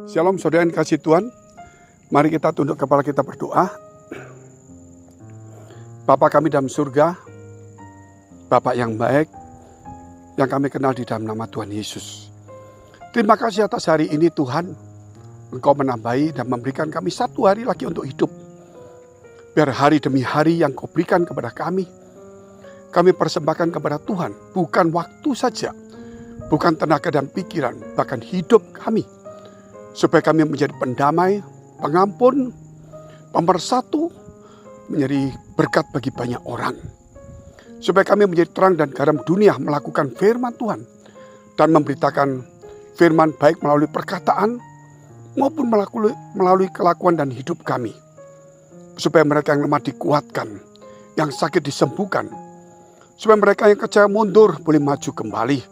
Shalom saudara yang kasih Tuhan. Mari kita tunduk kepala kita berdoa. Bapa kami dalam surga, Bapa yang baik, yang kami kenal di dalam nama Tuhan Yesus. Terima kasih atas hari ini Tuhan. Engkau menambahi dan memberikan kami satu hari lagi untuk hidup. Biar hari demi hari yang Kau berikan kepada kami persembahkan kepada Tuhan. Bukan waktu saja, bukan tenaga dan pikiran, bahkan hidup kami. Supaya kami menjadi pendamai, pengampun, pemersatu, menjadi berkat bagi banyak orang. Supaya kami menjadi terang dan garam dunia melakukan firman Tuhan. Dan memberitakan firman baik melalui perkataan maupun melalui kelakuan dan hidup kami. Supaya mereka yang lemah dikuatkan, yang sakit disembuhkan. Supaya mereka yang kecewa mundur boleh maju kembali.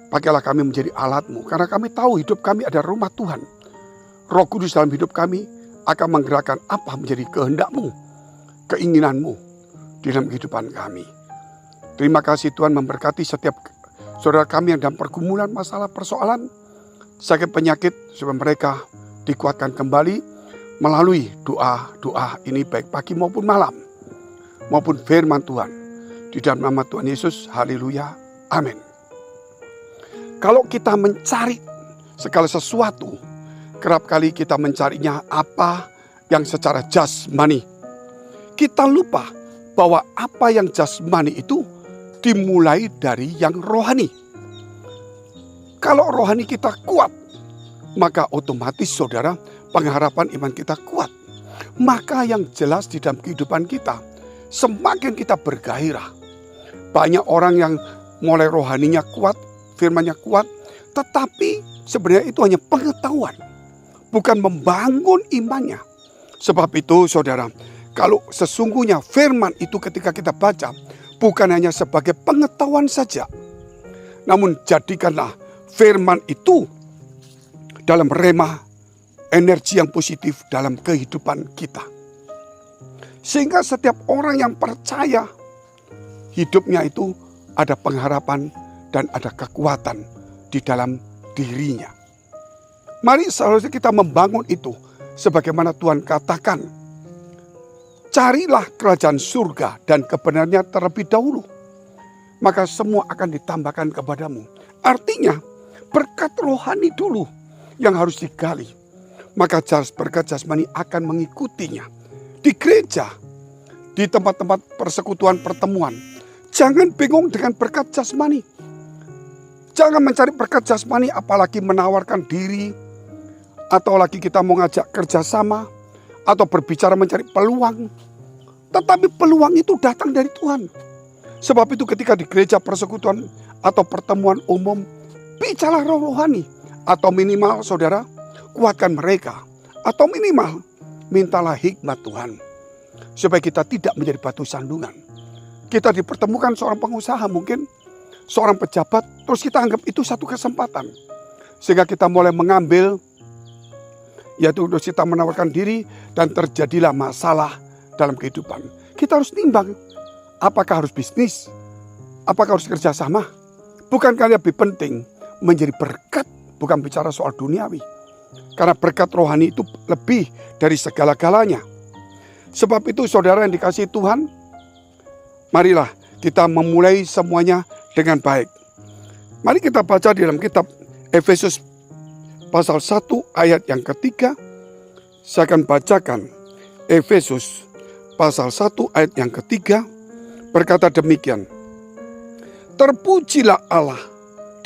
Pakailah kami menjadi alat-Mu, karena kami tahu hidup kami adalah rumah Tuhan. Roh Kudus dalam hidup kami akan menggerakkan apa menjadi kehendak-Mu, keinginan-Mu di dalam kehidupan kami. Terima kasih Tuhan memberkati setiap saudara kami yang dalam pergumulan, masalah, persoalan, sakit, penyakit, supaya mereka dikuatkan kembali melalui doa-doa ini baik pagi maupun malam, maupun firman Tuhan. Di dalam nama Tuhan Yesus, haleluya, amin. Kalau kita mencari segala sesuatu, kerap kali kita mencarinya apa yang secara jasmani. Kita lupa bahwa apa yang jasmani itu dimulai dari yang rohani. Kalau rohani kita kuat, maka otomatis saudara pengharapan iman kita kuat. Maka yang jelas di dalam kehidupan kita, semakin kita bergairah. Banyak orang yang mulai rohaninya kuat, firmannya kuat, tetapi sebenarnya itu hanya pengetahuan, bukan membangun imannya. Sebab itu saudara, kalau sesungguhnya firman itu ketika kita baca, bukan hanya sebagai pengetahuan saja, namun jadikanlah firman itu dalam rema, energi yang positif dalam kehidupan kita. Sehingga setiap orang yang percaya, hidupnya itu ada pengharapan dan ada kekuatan di dalam dirinya. Mari seharusnya kita membangun itu. Sebagaimana Tuhan katakan, carilah kerajaan surga dan kebenarannya terlebih dahulu, maka semua akan ditambahkan kepadamu. Artinya berkat rohani dulu yang harus digali, maka berkat jasmani akan mengikutinya. Di gereja, di tempat-tempat persekutuan pertemuan, jangan bingung dengan berkat jasmani. Jangan mencari berkat jasmani apalagi menawarkan diri, atau lagi kita mau ngajak kerjasama, atau berbicara mencari peluang. Tetapi peluang itu datang dari Tuhan. Sebab itu ketika di gereja persekutuan atau pertemuan umum, bicaralah rohani. Atau minimal saudara, kuatkan mereka. Atau minimal, mintalah hikmat Tuhan. Supaya kita tidak menjadi batu sandungan. Kita dipertemukan seorang pengusaha mungkin, seorang pejabat, terus kita anggap itu satu kesempatan. Sehingga kita mulai mengambil, yaitu kita menawarkan diri, dan terjadilah masalah dalam kehidupan. Kita harus timbang, apakah harus bisnis, apakah harus kerjasama. Bukankah lebih penting menjadi berkat, bukan bicara soal duniawi. Karena berkat rohani itu lebih dari segala-galanya. Sebab itu saudara yang dikasihi Tuhan, marilah kita memulai semuanya dengan baik. Mari kita baca di dalam kitab Efesus pasal 1 ayat yang ketiga. Saya akan bacakan Efesus pasal 1 ayat yang ketiga. Berkata demikian. Terpujilah Allah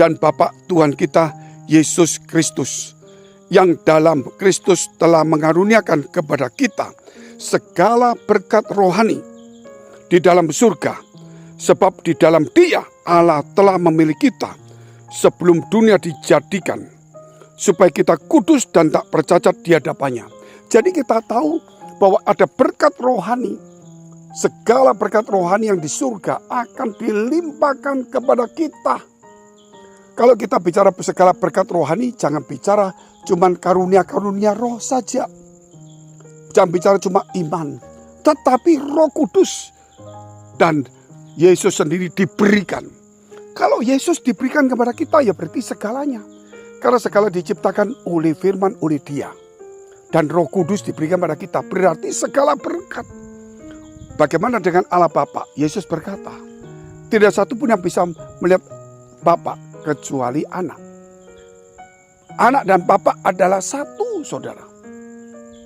dan Bapa Tuhan kita Yesus Kristus, yang dalam Kristus telah mengaruniakan kepada kita segala berkat rohani di dalam surga. Sebab di dalam Dia Allah telah memilih kita sebelum dunia dijadikan, supaya kita kudus dan tak bercacat di hadapannya. Jadi kita tahu bahwa ada berkat rohani. Segala berkat rohani yang di surga akan dilimpahkan kepada kita. Kalau kita bicara segala berkat rohani, jangan bicara cuma karunia-karunia roh saja. Jangan bicara cuma iman, tetapi Roh Kudus dan Yesus sendiri diberikan. Kalau Yesus diberikan kepada kita, ya berarti segalanya. Karena segala diciptakan oleh firman, oleh Dia. Dan Roh Kudus diberikan pada kita, berarti segala berkat. Bagaimana dengan Allah Bapa? Yesus berkata, tidak satu pun yang bisa melihat Bapa kecuali anak. Anak dan Bapa adalah satu, saudara.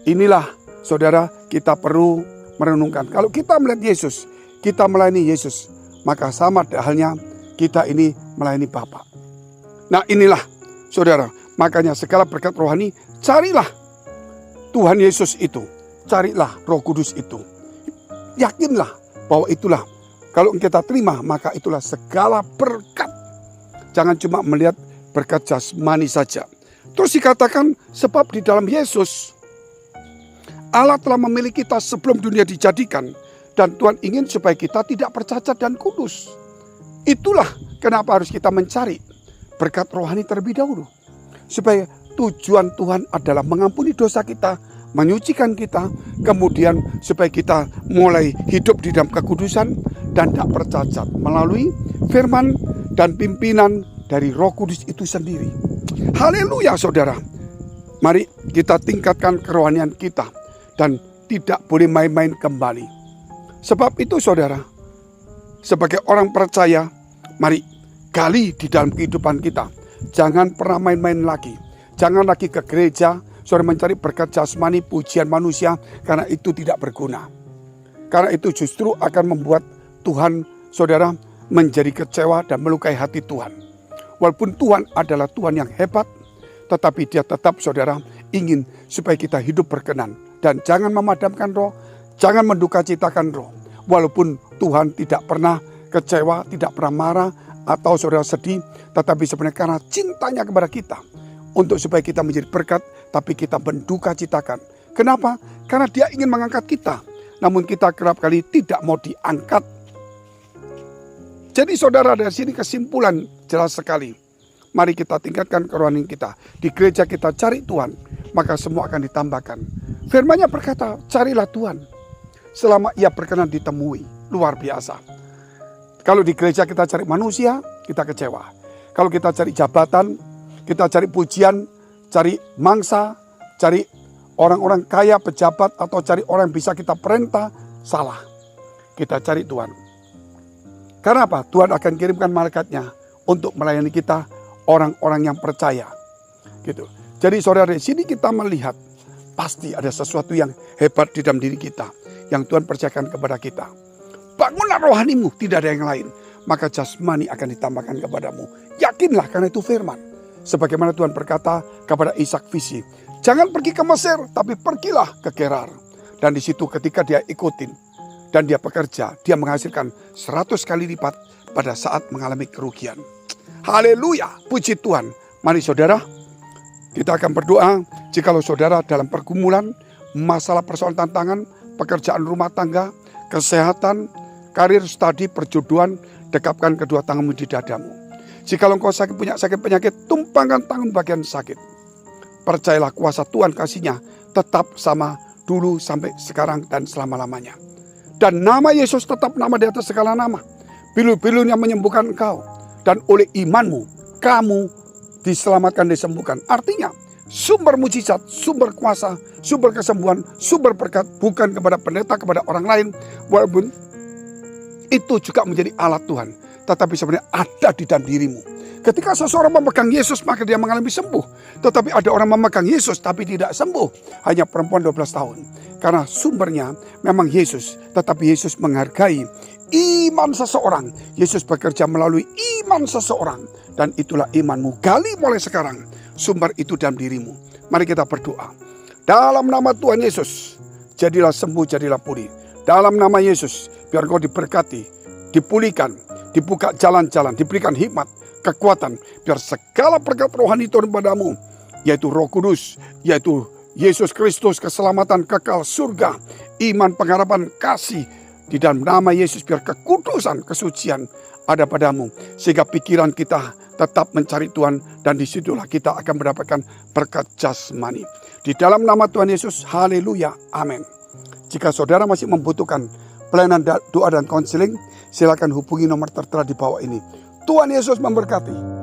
Inilah, saudara, kita perlu merenungkan. Kalau kita melihat Yesus, kita melayani Yesus, maka sama halnya kita ini melayani Bapa. Nah inilah, saudara, makanya segala berkat rohani, carilah Tuhan Yesus itu. Carilah Roh Kudus itu. Yakinlah bahwa itulah, kalau kita terima, maka itulah segala berkat. Jangan cuma melihat berkat jasmani saja. Terus dikatakan, sebab di dalam Yesus, Allah telah memilih kita sebelum dunia dijadikan. Dan Tuhan ingin supaya kita tidak bercacat dan kudus. Itulah kenapa harus kita mencari berkat rohani terlebih dahulu. Supaya tujuan Tuhan adalah mengampuni dosa kita, menyucikan kita, kemudian supaya kita mulai hidup di dalam kekudusan dan tak bercacat melalui firman dan pimpinan dari Roh Kudus itu sendiri. Haleluya, saudara. Mari kita tingkatkan kerohanian kita dan tidak boleh main-main kembali. Sebab itu, saudara, sebagai orang percaya, mari gali di dalam kehidupan kita. Jangan pernah main-main lagi. Jangan lagi ke gereja saudara mencari berkat jasmani, pujian manusia, karena itu tidak berguna. Karena itu justru akan membuat Tuhan, saudara, menjadi kecewa dan melukai hati Tuhan. Walaupun Tuhan adalah Tuhan yang hebat, tetapi Dia tetap, saudara, ingin supaya kita hidup berkenan. Dan jangan memadamkan roh, jangan mendukacitakan roh. Walaupun Tuhan tidak pernah kecewa, tidak pernah marah, atau saudara sedih, tetapi sebenarnya karena cintanya kepada kita, untuk supaya kita menjadi berkat, tapi kita mendukacitakan. Kenapa? Karena Dia ingin mengangkat kita, namun kita kerap kali tidak mau diangkat. Jadi saudara, dari sini kesimpulan jelas sekali. Mari kita tingkatkan kerohanian kita. Di gereja kita cari Tuhan, maka semua akan ditambahkan. Firman-Nya berkata, carilah Tuhan selama Ia berkenan ditemui. Luar biasa. Kalau di gereja kita cari manusia, kita kecewa. Kalau kita cari jabatan, kita cari pujian, cari mangsa, cari orang-orang kaya, pejabat, atau cari orang yang bisa kita perintah, salah. Kita cari Tuhan. Karena apa? Tuhan akan kirimkan malaikatnya untuk melayani kita, orang-orang yang percaya. Gitu. Jadi saudara, di sini kita melihat pasti ada sesuatu yang hebat di dalam diri kita, yang Tuhan percayakan kepada kita. Bangunlah rohanimu, tidak ada yang lain. Maka jasmani akan ditambahkan kepadamu. Yakinlah, karena itu firman. Sebagaimana Tuhan berkata kepada Ishak Visi, jangan pergi ke Mesir, tapi pergilah ke Gerar. Dan di situ ketika dia ikutin dan dia bekerja, dia menghasilkan 100 kali lipat pada saat mengalami kerugian. Haleluya, puji Tuhan. Mari saudara, kita akan berdoa. Jikalau saudara dalam pergumulan, masalah persoalan tantangan, pekerjaan rumah tangga, kesehatan, karir, studi, perjodohan, dekapkan kedua tanganmu di dadamu. Jikalau engkau punya sakit penyakit, tumpangkan tangan bagian sakit. Percayalah kuasa Tuhan kasih-Nya tetap sama dulu sampai sekarang dan selama-lamanya. Dan nama Yesus tetap nama di atas segala nama. Pilu-pilunya menyembuhkan engkau. Dan oleh imanmu, kamu diselamatkan, disembuhkan. Artinya, sumber mujizat, sumber kuasa, sumber kesembuhan, sumber berkat bukan kepada pendeta, kepada orang lain. Walaupun itu juga menjadi alat Tuhan, tetapi sebenarnya ada di dalam dirimu. Ketika seseorang memegang Yesus, maka dia mengalami sembuh. Tetapi ada orang memegang Yesus tapi tidak sembuh. Hanya perempuan 12 tahun. Karena sumbernya memang Yesus. Tetapi Yesus menghargai iman seseorang. Yesus bekerja melalui iman seseorang. Dan itulah imanmu. Gali mulai sekarang sumber itu dalam dirimu. Mari kita berdoa. Dalam nama Tuhan Yesus, jadilah sembuh, jadilah pulih. Dalam nama Yesus, biar kau diberkati, dipulihkan, dibuka jalan-jalan, diberikan hikmat, kekuatan, biar segala berkat rohani turun padamu, yaitu Roh Kudus, yaitu Yesus Kristus, keselamatan kekal surga, iman, pengharapan, kasih, di dalam nama Yesus, biar kekudusan, kesucian ada padamu, sehingga pikiran kita tetap mencari Tuhan, dan disitulah kita akan mendapatkan berkat jasmani. Di dalam nama Tuhan Yesus, haleluya, amin. Jika saudara masih membutuhkan pelayanan doa dan konseling, silakan hubungi nomor tertera di bawah ini. Tuhan Yesus memberkati.